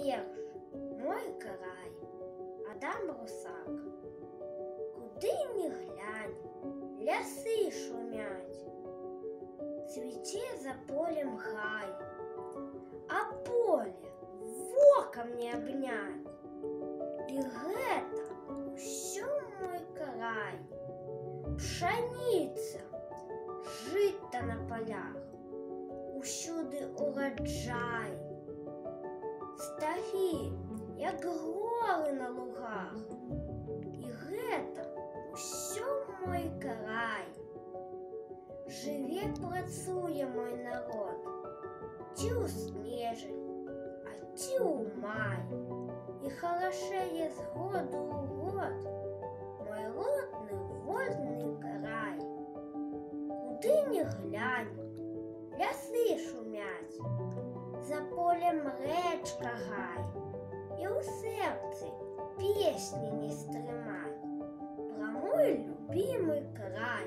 верш «Мой край» Адам Русак. Куди ні глянь, ляси шумять, цвіце за полем гай, а поле вокам не абнять. І гэта ўсё мой край. Пшаніца, жыта на полях, усюды ураджай. Стагі, як горы на лугах, і гэта ўсё мой край. Жыве, працуе мой народ, ці ў снежань, а ці ў май, і харашэе з году ў год мой родны вольны край. Куды ні глянь, лясы шумяць, за полем рэчка гай, і ў сэрцы песні не стрымаць пра мой любімы край.